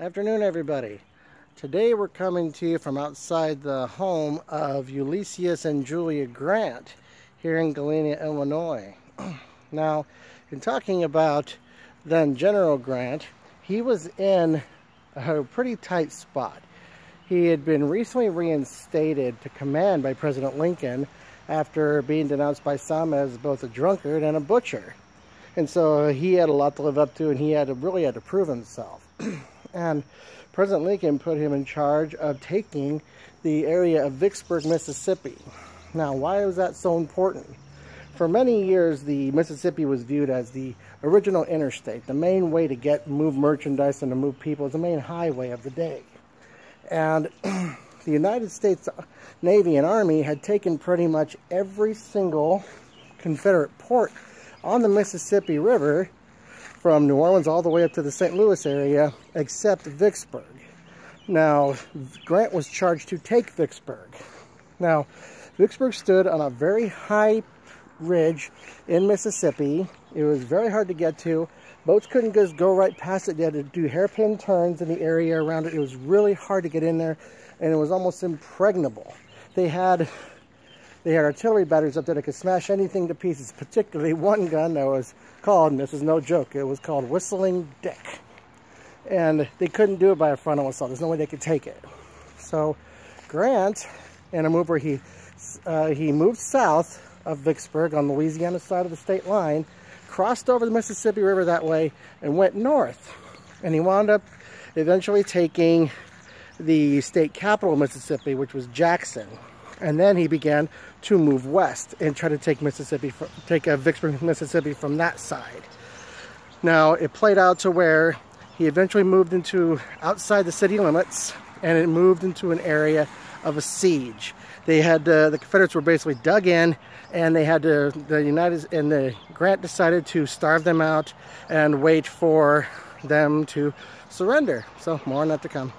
Afternoon, everybody. Today we're coming to you from outside the home of Ulysses and Julia Grant here in Galena, Illinois. Now, in talking about then General Grant, he was in a pretty tight spot. He had been recently reinstated to command by President Lincoln after being denounced by some as both a drunkard and a butcher. And so he had a lot to live up to, and he really had to prove himself. And President Lincoln put him in charge of taking the area of Vicksburg, Mississippi. Now, why was that so important? For many years, the Mississippi was viewed as the original interstate, the main way to move merchandise and to move people, is the main highway of the day. And the United States Navy and Army had taken pretty much every single Confederate port on the Mississippi River from New Orleans all the way up to the St. Louis area, except Vicksburg. Now, Grant was charged to take Vicksburg. Now, Vicksburg stood on a very high ridge in Mississippi. It was very hard to get to. Boats couldn't just go right past it. They had to do hairpin turns in the area around it. It was really hard to get in there, and it was almost impregnable. They had artillery batteries up there that could smash anything to pieces, particularly one gun that was called, and this is no joke, it was called Whistling Dick. And they couldn't do it by a frontal assault. There's no way they could take it. So Grant, in a move where he moved south of Vicksburg on the Louisiana side of the state line, crossed over the Mississippi River that way, and went north. And he wound up eventually taking the state capital of Mississippi, which was Jackson. And then he began to move west and try to take Vicksburg, Mississippi from that side. Now, it played out to where he eventually moved into outside the city limits, and it moved into an area of a siege. They had the Confederates were basically dug in, and they had Grant decided to starve them out and wait for them to surrender. So more on that to come.